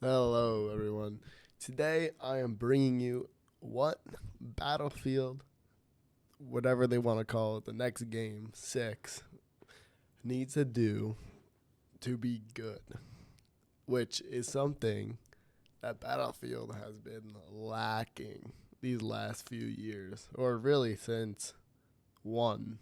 Hello, everyone. Today I am bringing you what Battlefield, whatever they want to call it, the next game, 6, needs to do to be good, which is something that Battlefield has been lacking these last few years, or really since 1.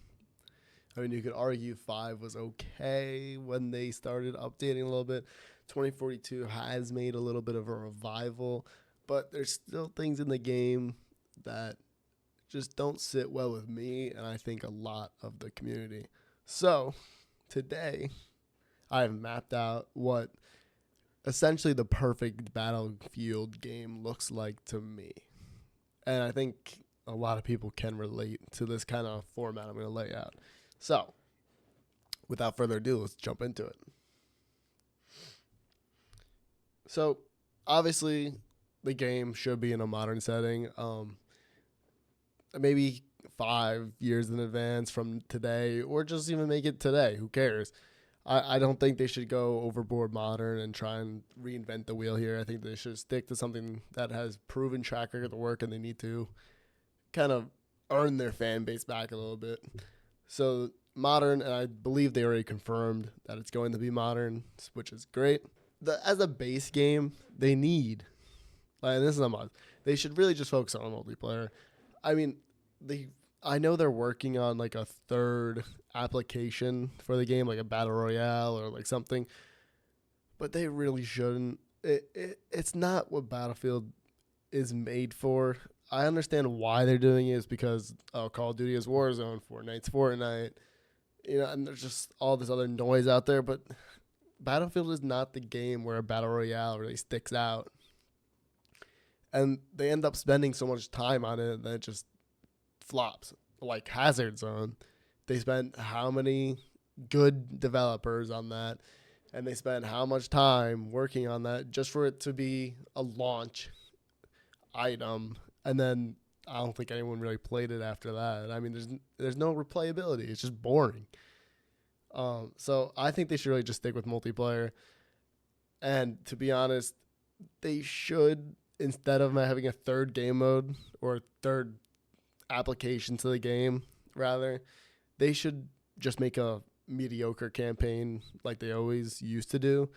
I mean, you could argue 5 was okay when they started updating a little bit. 2042 has made a little bit of a revival, but there's still things in the game that just don't sit well with me and I think a lot of the community. So, today I've mapped out what essentially the perfect Battlefield game looks like to me. And I think a lot of people can relate to this kind of format I'm going to lay out. So, without further ado, let's jump into it. So, obviously, the game should be in a modern setting. Maybe 5 years in advance from today, or just even make it today. Who cares? I don't think they should go overboard modern and try and reinvent the wheel here. I think they should stick to something that has proven track record to work, and they need to kind of earn their fan base back a little bit. So modern, and I believe they already confirmed that it's going to be modern, which is great. As a base game, they need, and this is a mod, they should really just focus on multiplayer. I mean, I know they're working on like a third application for the game, like a battle royale or like something, but they really shouldn't. It's not what Battlefield is made for. I understand why they're doing it is because Call of Duty is Warzone, Fortnite's Fortnite, and there's just all this other noise out there. But Battlefield is not the game where a battle royale really sticks out, and they end up spending so much time on it that it just flops. Like Hazard Zone, they spent how many good developers on that, and they spent how much time working on that just for it to be a launch item, and then I don't think anyone really played it after that. I mean, there's no replayability. It's just boring. So I think they should really just stick with multiplayer. And to be honest, they should, instead of having a third game mode or a third application to the game, rather, they should just make a mediocre campaign like they always used to do.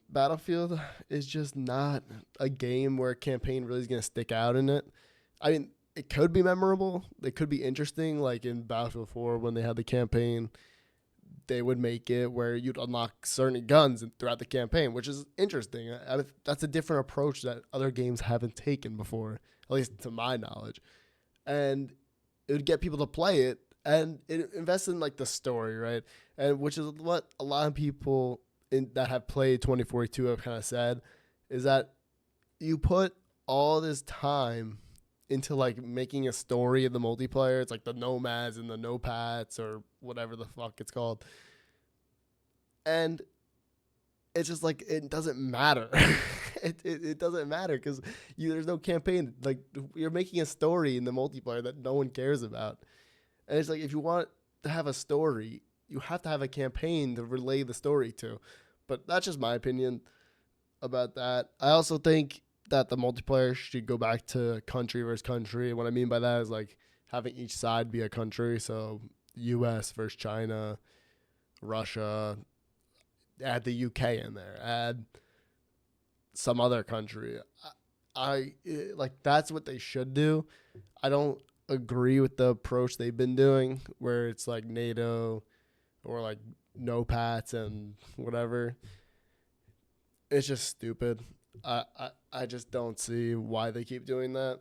Battlefield is just not a game where a campaign really is going to stick out in it. I mean, it could be memorable. It could be interesting, like in Battlefield 4 when they had the campaign. They would make it where you'd unlock certain guns throughout the campaign, which is interesting. That's a different approach that other games haven't taken before, at least to my knowledge. And it would get people to play it, and it invests in like the story, right? And which is what a lot of people that have played 2042 have kind of said, is that you put all this time into like making a story of the multiplayer. It's like the nomads and the no-pats or whatever the fuck it's called, and it's just like it doesn't matter. It doesn't matter because there's no campaign. Like, you're making a story in the multiplayer that no one cares about, and it's like if you want to have a story, you have to have a campaign to relay the story to. But that's just my opinion about that. I also think that the multiplayer should go back to country versus country. What I mean by that is like having each side be a country. So U.S. versus China, Russia. Add the UK in there. Add some other country. Like that's what they should do. I don't agree with the approach they've been doing, where it's like NATO or like no pats and whatever. It's just stupid. I just don't see why they keep doing that.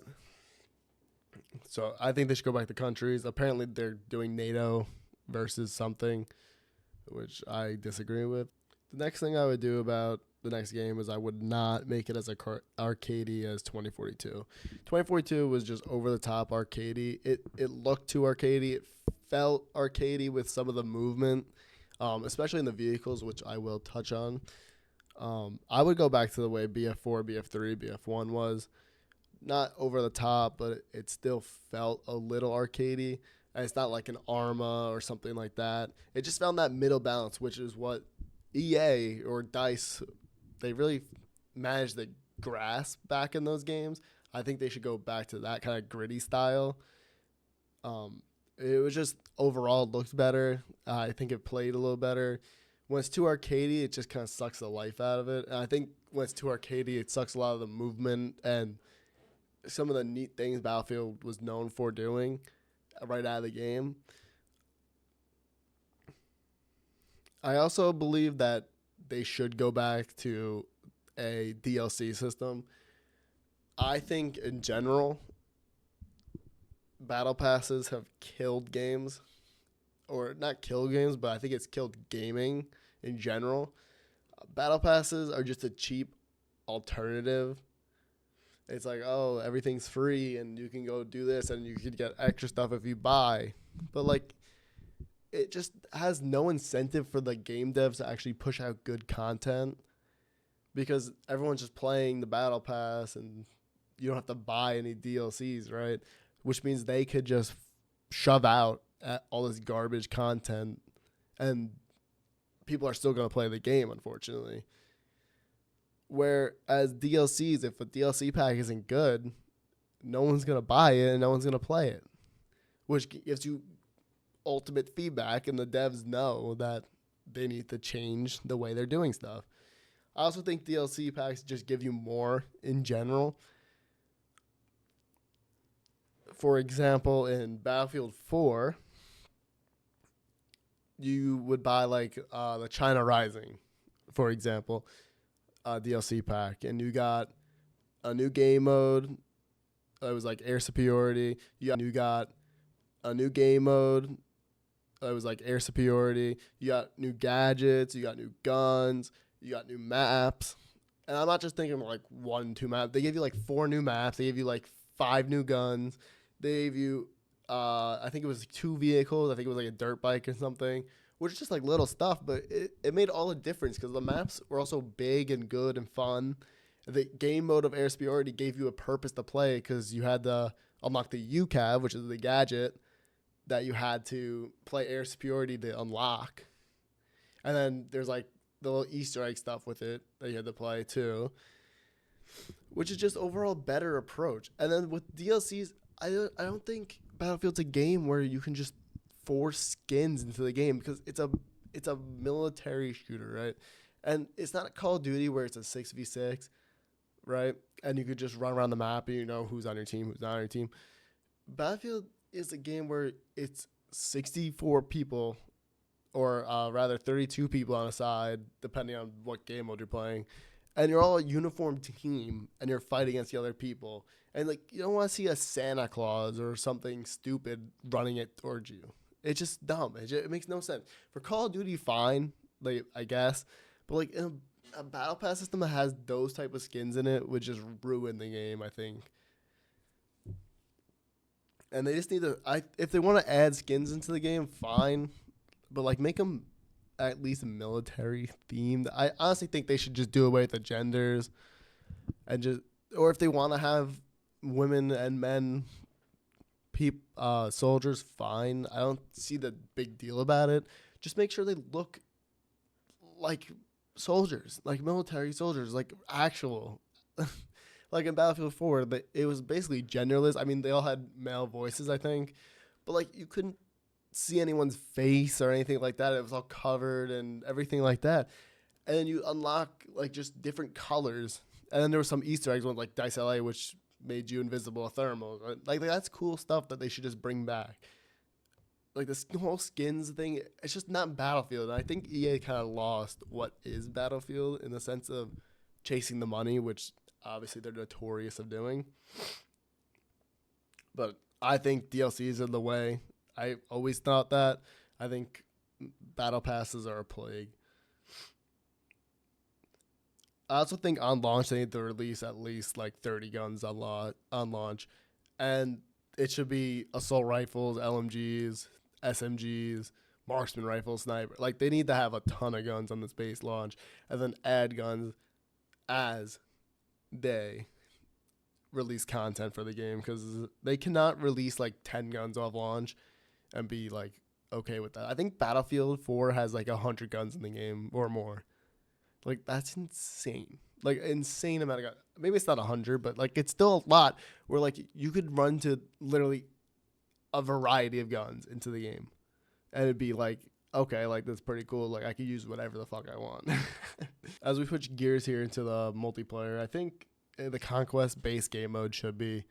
So I think they should go back to countries. Apparently they're doing NATO versus something, which I disagree with. The next thing I would do about the next game is I would not make it as arcadey as 2042. 2042 was just over the top arcadey. It looked too arcadey. It felt arcadey with some of the movement, especially in the vehicles, which I will touch on. I would go back to the way BF4, BF3, BF1 was. Not over the top, but it still felt a little arcadey. And it's not like an Arma or something like that. It just found that middle balance, which is what EA or DICE they really managed to grasp back in those games. I think they should go back to that kind of gritty style. It was just overall looked better. I think it played a little better. When it's too arcadey, it just kind of sucks the life out of it. And I think when it's too arcadey, it sucks a lot of the movement and some of the neat things Battlefield was known for doing right out of the game. I also believe that they should go back to a DLC system. I think in general, battle passes have killed games, or not killed games, but I think it's killed gaming in general. Battle passes are just a cheap alternative. It's like, oh, everything's free and you can go do this and you could get extra stuff if you buy. But like, it just has no incentive for the game devs to actually push out good content because everyone's just playing the battle pass and you don't have to buy any DLCs, right? Which means they could just shove out all this garbage content and people are still going to play the game, unfortunately. Whereas DLCs, if a DLC pack isn't good, no one's going to buy it and no one's going to play it, which gives you ultimate feedback, and the devs know that they need to change the way they're doing stuff. I also think DLC packs just give you more in general. For example, in Battlefield 4, you would buy like the China Rising, for example, DLC pack, and you got a new game mode. It was like air superiority. You got a new game mode. It was like air superiority. You got new gadgets. You got new guns. You got new maps. And I'm not just thinking like 1, 2 maps. They gave you like 4 new maps. They gave you like 5 new guns. They gave you, I think it was 2 vehicles. I think it was like a dirt bike or something, which is just like little stuff. But it made all the difference because the maps were also big and good and fun. The game mode of air superiority gave you a purpose to play because you had to unlock the UCAV, which is the gadget that you had to play air superiority to unlock. And then there's like the little Easter egg stuff with it that you had to play too, which is just overall better approach. And then with DLCs, I don't think Battlefield's a game where you can just force skins into the game because it's a military shooter, right? And it's not a Call of Duty where it's a 6v6, right? And you could just run around the map and you know who's on your team, who's not on your team. Battlefield is a game where it's 64 people, or rather 32 people on a side, depending on what game mode you're playing. And you're all a uniform team, and you're fighting against the other people. And, like, you don't want to see a Santa Claus or something stupid running it towards you. It's just dumb. It makes no sense. For Call of Duty, fine, like I guess. But, like, in a Battle Pass system that has those type of skins in it would just ruin the game, I think. And they just need to, if they want to add skins into the game, fine. But, like, make them at least military themed. I honestly think they should just do away with the genders. And just, or if they want to have women and men, soldiers, fine. I don't see the big deal about it. Just make sure they look like soldiers, like military soldiers, like actual. Like in Battlefield 4, it was basically genderless. I mean, they all had male voices, I think. But, like, you couldn't see anyone's face or anything like that. It was all covered and everything like that. And then you unlock, like, just different colors. And then there were some Easter eggs, one like Dice LA, which made you invisible at thermal. Right? Like, that's cool stuff that they should just bring back. Like, this whole skins thing, it's just not Battlefield. And I think EA kind of lost what is Battlefield in the sense of chasing the money, which obviously they're notorious of doing. But I think DLCs are the way. I always thought that. I think battle passes are a plague. I also think on launch they need to release at least like 30 guns on launch. And it should be assault rifles, LMGs, SMGs, marksman rifles, sniper. Like, they need to have a ton of guns on this base launch and then add guns as they release content for the game, because they cannot release like 10 guns off launch and be like okay with that. I think Battlefield 4 has like 100 guns in the game or more. Like that's insane. Like insane amount of guns. Maybe it's not 100, but like it's still a lot. Where like you could run to literally a variety of guns into the game, and it'd be like, okay, like that's pretty cool. Like I could use whatever the fuck I want. As we switch gears here into the multiplayer, I think the Conquest base game mode should be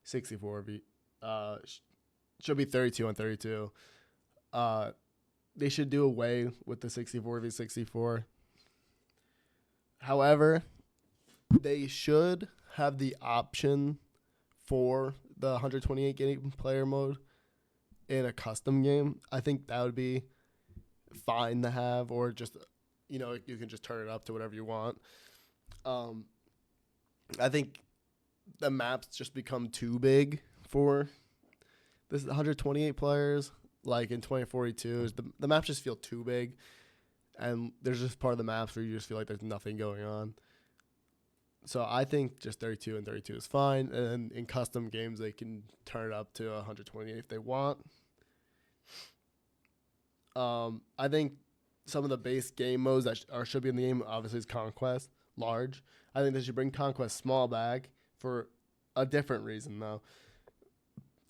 64v. Should be 32 on 32. They should do away with the 64v64. However, they should have the option for the 128 game player mode in a custom game. I think that would be fine to have, or just, you can just turn it up to whatever you want. I think the maps just become too big for this 128 players. Like in 2042, the maps just feel too big, and there's just part of the maps where you just feel like there's nothing going on. So I think just 32 and 32 is fine, and in custom games they can turn it up to 128 if they want. I think some of the base game modes that should be in the game obviously is Conquest large. I think they should bring Conquest small back for a different reason though.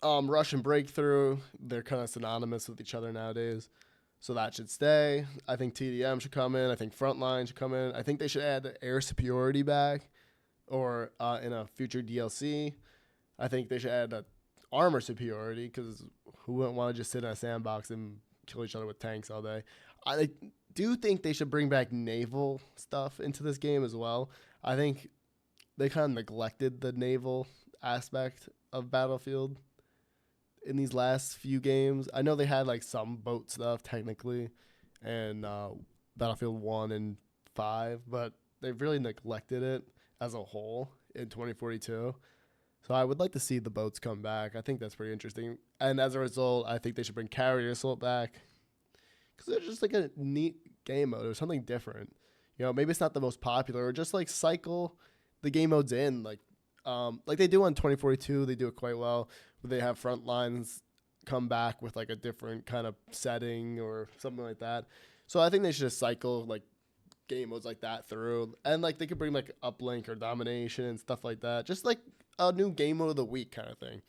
Rush and Breakthrough, they're kind of synonymous with each other nowadays. So that should stay. I think TDM should come in. I think Frontline should come in. I think they should add the air superiority back, or in a future DLC. I think they should add the armor superiority, because who wouldn't want to just sit in a sandbox and kill each other with tanks all day? I do think they should bring back naval stuff into this game as well. I think they kind of neglected the naval aspect of Battlefield in these last few games. I know they had like some boat stuff technically, and Battlefield 1 and 5, but they've really neglected it as a whole in 2042. So I would like to see the boats come back. I think that's pretty interesting. And as a result, I think they should bring Carrier Assault back, because they're just like a neat game mode or something different. Maybe it's not the most popular, or just like cycle the game modes in, like they do on 2042. They do it quite well. They have front lines come back with like a different kind of setting or something like that. So I think they should just cycle like game modes like that through, and like they could bring like uplink or domination and stuff like that. Just like a new game mode of the week kind of thing.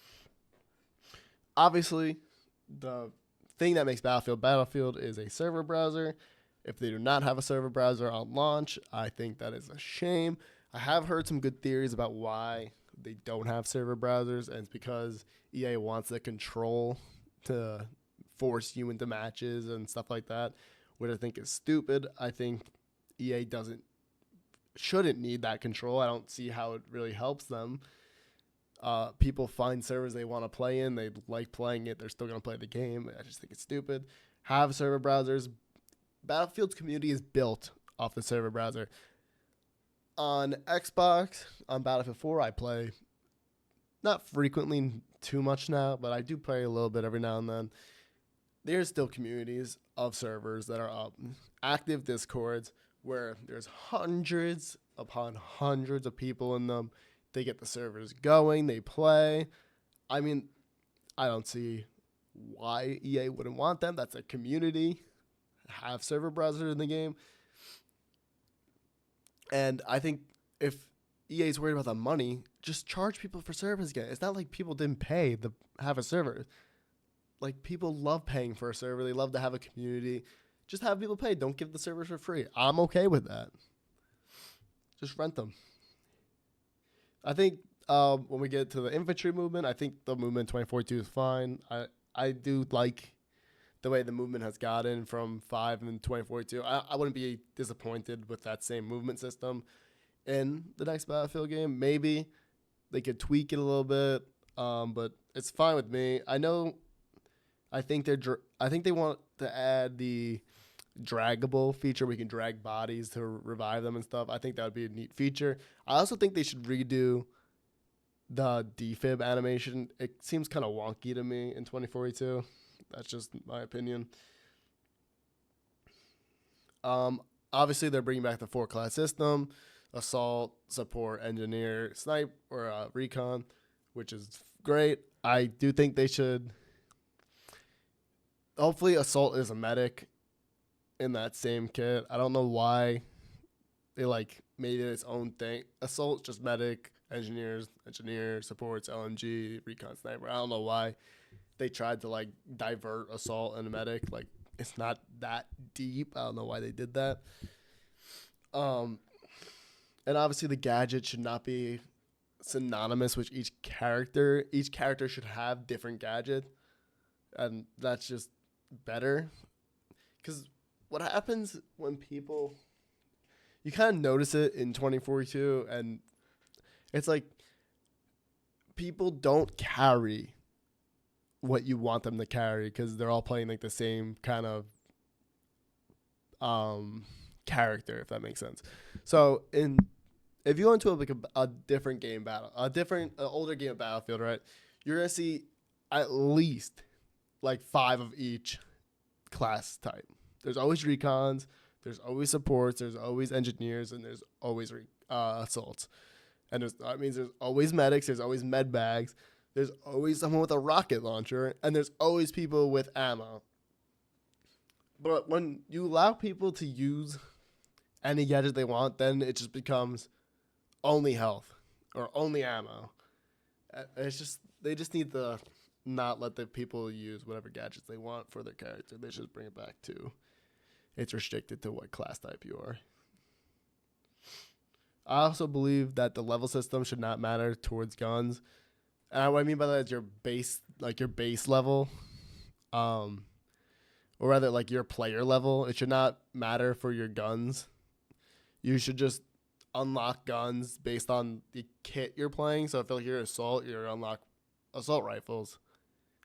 Obviously, the thing that makes Battlefield is a server browser. If they do not have a server browser on launch, I think that is a shame. I have heard some good theories about why they don't have server browsers, and it's because EA wants the control to force you into matches and stuff like that, which I think is stupid. I think EA shouldn't need that control. I don't see how it really helps them. People find servers they want to play in. They like playing it. They're still going to play the game. I just think it's stupid. Have server browsers. Battlefield's community is built off the server browser. On Xbox, on Battlefield 4, I play not frequently too much now, but I do play a little bit every now and then. There's still communities of servers that are up. Active Discords where there's hundreds upon hundreds of people in them. They get the servers going. They play. I mean, I don't see why EA wouldn't want them. That's a community. Have server browser in the game. And I think if EA's worried about the money, just charge people for servers again. It's not like people didn't pay to have a server. Like, people love paying for a server. They love to have a community. Just have people pay. Don't give the servers for free. I'm okay with that. Just rent them. I think when we get to the infantry movement, I think the movement 2042 is fine. I do like the way the movement has gotten from 5 and 2042. I wouldn't be disappointed with that same movement system in the next Battlefield game. Maybe they could tweak it a little bit, but it's fine with me. I think they want to add the draggable feature. We can drag bodies to revive them and stuff. I think that would be a neat feature. I also think they should redo the defib animation. It seems kind of wonky to me in 2042. That's just my opinion. Obviously, they're bringing back the 4-class system: assault, support, engineer, snipe, or recon, which is great. I do think they should. Hopefully, assault is a medic in that same kit. I don't know why They like made it its own thing. Assault just medic, engineer, supports, LMG, recon sniper. I don't know why they tried to like divert assault and medic. Like it's not that deep. I don't know why they did that. Um, and obviously the gadget should not be synonymous with each character. Each character should have different gadgets, and that's just better. Because what happens when people, you kind of notice it in 2042, and it's like people don't carry what you want them to carry because they're all playing like the same kind of character, if that makes sense. So if you go into a different game battle, older game of Battlefield, right, you're gonna see at least like 5 of each class type. There's always recons, there's always supports, there's always engineers, and there's always assaults. And that means there's always medics, there's always med bags, there's always someone with a rocket launcher, and there's always people with ammo. But when you allow people to use any gadget they want, then it just becomes only health or only ammo. It's just, they just need to not let the people use whatever gadgets they want for their character. They should bring it back to it's restricted to what class type you are. I also believe that the level system should not matter towards guns. And what I mean by that is your base level, or rather like your player level. It should not matter for your guns. You should just unlock guns based on the kit you're playing. So if like you're assault, you unlock assault rifles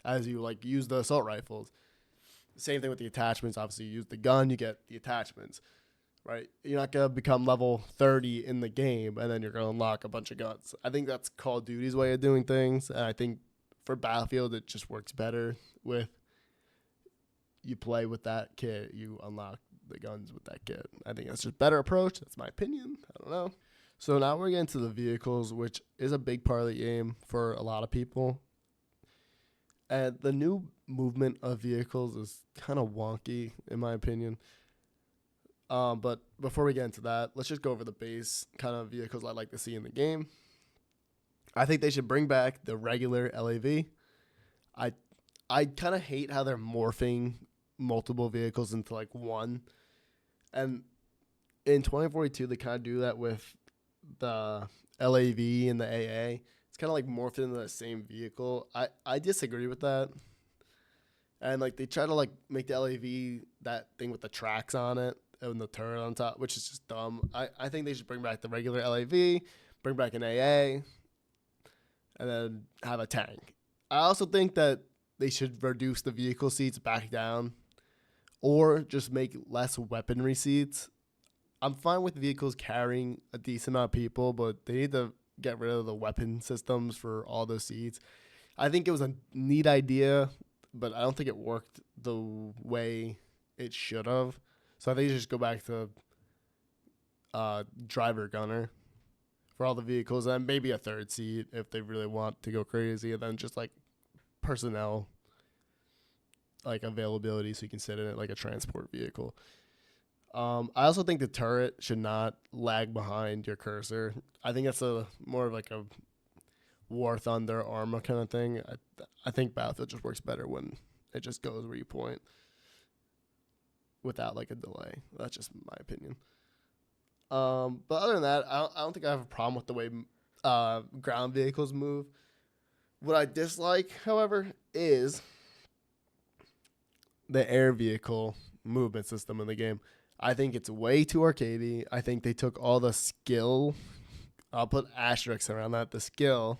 as you like use the assault rifles. Same thing with the attachments. Obviously, you use the gun, you get the attachments, right? You're not going to become level 30 in the game, and then you're going to unlock a bunch of guns. I think that's Call of Duty's way of doing things, and I think for Battlefield, it just works better with you play with that kit, you unlock the guns with that kit. I think that's just a better approach. That's my opinion. I don't know. So now we're getting to the vehicles, which is a big part of the game for a lot of people. And the new movement of vehicles is kind of wonky, in my opinion. But before we get into that, let's just go over the base kind of vehicles I'd like to see in the game. I think they should bring back the regular LAV. I kind of hate how they're morphing multiple vehicles into like one. And in 2042, they kind of do that with the LAV and the AA. It's kind of like morphed into the same vehicle. I disagree with that. And like they try to like make the LAV that thing with the tracks on it and the turret on top, which is just dumb. I think they should bring back the regular LAV, bring back an AA, and then have a tank. I also think that they should reduce the vehicle seats back down or just make less weaponry seats. I'm fine with vehicles carrying a decent amount of people, but they need to get rid of the weapon systems for all those seats. I think it was a neat idea, but I don't think it worked the way it should have. So I think you just go back to driver gunner for all the vehicles, and maybe a third seat if they really want to go crazy, and then just like personnel like availability so you can sit in it like a transport vehicle. I also think the turret should not lag behind your cursor. I think that's a more of like a War Thunder Arma kind of thing. I think Battlefield just works better when it just goes where you point without like a delay. That's just my opinion. But other than that, I don't think I have a problem with the way ground vehicles move. What I dislike, however, is the air vehicle movement system in the game. I think it's way too arcadey. I think they took all the skill, I'll put asterisks around that, the skill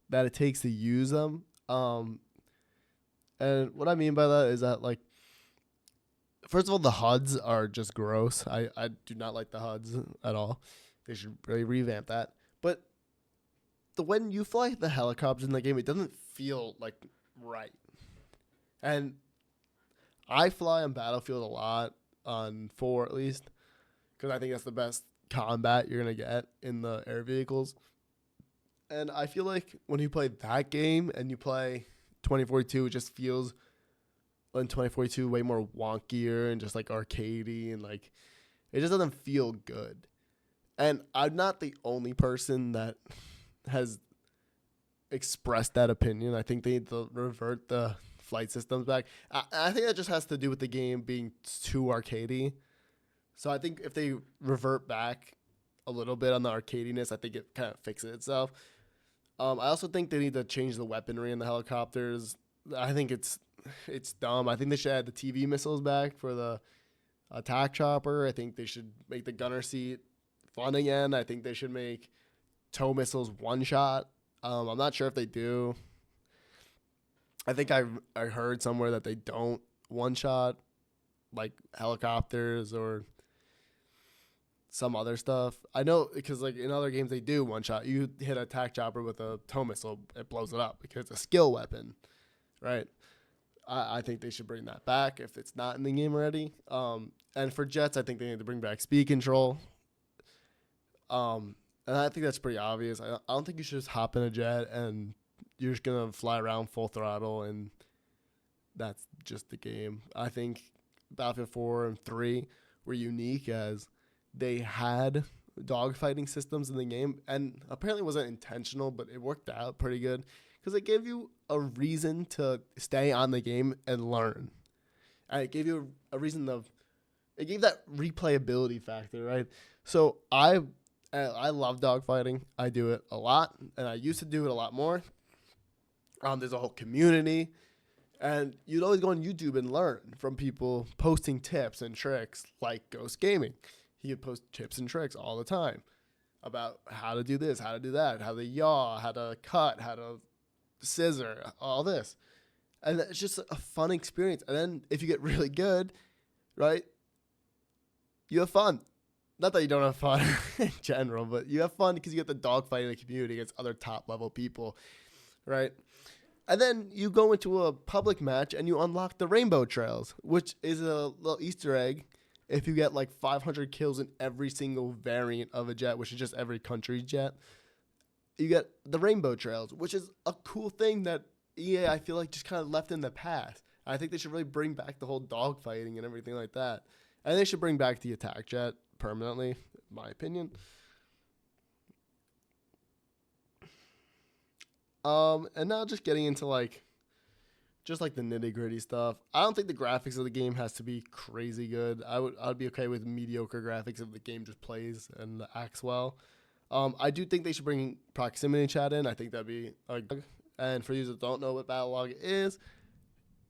that it takes to use them. And what I mean by that is that, like, first of all, the HUDs are just gross. I do not like the HUDs at all. They should really revamp that. But when you fly the helicopters in the game, it doesn't feel like right. And I fly on Battlefield a lot, on 4 at least, because I think that's the best combat you're going to get in the air vehicles. And I feel like when you play that game and you play 2042, it just feels in 2042 way more wonkier and just like arcadey, and like It just doesn't feel good. And I'm not the only person that has expressed that opinion. I think they need to revert the flight systems back. I think that just has to do with the game being too arcadey. So I think if they revert back a little bit on the arcadiness, I think it kind of fixes itself. I also think they need to change the weaponry in the helicopters. I think it's dumb. I think they should add the TV missiles back for the attack chopper. I think they should make the gunner seat fun again. I think they should make tow missiles one shot. I'm not sure if they do. I think I heard somewhere that they don't one shot like helicopters or some other stuff. I know because like in other games they do one shot. You hit an attack chopper with a tow missile, it blows it up because it's a skill weapon, right? I think they should bring that back if it's not in the game already. And for jets, I think they need to bring back speed control. And I think that's pretty obvious. I don't think you should just hop in a jet and you're just going to fly around full throttle and that's just the game. I think Battlefield 4 and 3 were unique as they had dogfighting systems in the game. And apparently it wasn't intentional, but it worked out pretty good because it gave you a reason to stay on the game and learn. And it gave you a reason it gave that replayability factor, right? So I love dogfighting. I do it a lot, and I used to do it a lot more. There's a whole community, and you'd always go on YouTube and learn from people posting tips and tricks like Ghostgaming. He would post tips and tricks all the time about how to do this, how to do that, how to yaw, how to cut, how to scissor, all this. And it's just a fun experience. And then if you get really good, right, you have fun. Not that you don't have fun in general, but you have fun because you get the dogfight in the community against other top level people, right? And then you go into a public match and you unlock the rainbow trails, which is a little Easter egg. If you get like 500 kills in every single variant of a jet, which is just every country's jet, you get the rainbow trails, which is a cool thing that EA, I feel like, just kind of left in the past. I think they should really bring back the whole dogfighting and everything like that. And they should bring back the attack jet permanently, in my opinion. And now just getting into just the nitty gritty stuff. I don't think the graphics of the game has to be crazy good. I'd be okay with mediocre graphics if the game just plays and acts well. I do think they should bring proximity chat in. I think that'd be and for users that don't know what Battlelog is,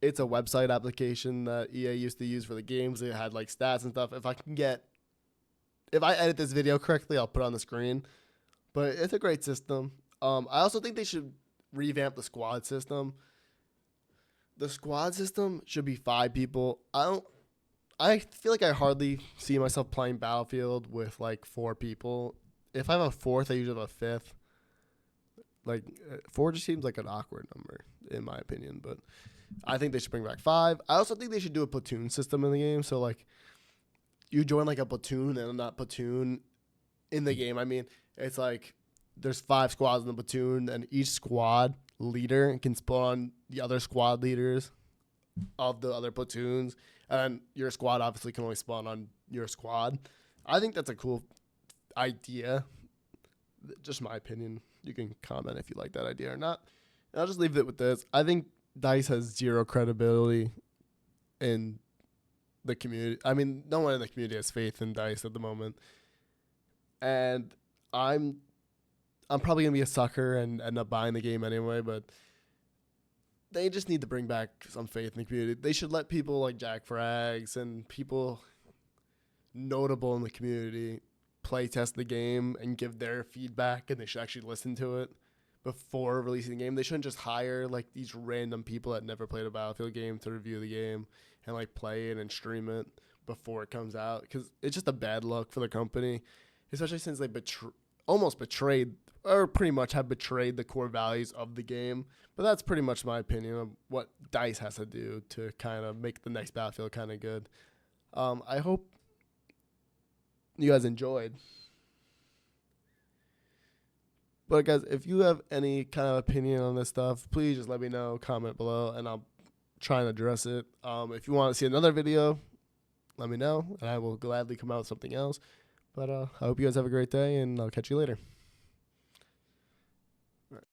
it's a website application that EA used to use for the games. It had stats and stuff. If I edit this video correctly, I'll put it on the screen. But it's a great system. I also think they should revamp the squad system. The squad system should be 5 people. I feel like I hardly see myself playing Battlefield with 4 people. If I have a 4th, I usually have a 5th. 4 just seems like an awkward number, in my opinion. But I think they should bring back 5. I also think they should do a platoon system in the game. So, you join, a platoon and not platoon in the game. I mean, it's there's 5 squads in the platoon, and each squad leader can spawn the other squad leaders of the other platoons. And your squad obviously can only spawn on your squad. I think that's a cool idea. Just my opinion. You can comment if you like that idea or not. And I'll just leave it with this. I think DICE has zero credibility in the community. I mean, no one in the community has faith in DICE at the moment. And I'm probably going to be a sucker and end up buying the game anyway, but they just need to bring back some faith in the community. They should let people like jackfrags and people notable in the community play test the game and give their feedback, and they should actually listen to it before releasing the game. They shouldn't just hire these random people that never played a Battlefield game to review the game and play it and stream it before it comes out, because it's just a bad look for the company, especially since they almost betrayed, or pretty much have betrayed, the core values of the game. But that's pretty much my opinion of what DICE has to do to kind of make the next Battlefield kind of good. I hope you guys enjoyed. But guys, if you have any kind of opinion on this stuff, please just let me know, comment below, and I'll try and address it. If you want to see another video, let me know, and I will gladly come out with something else. But I hope you guys have a great day, and I'll catch you later.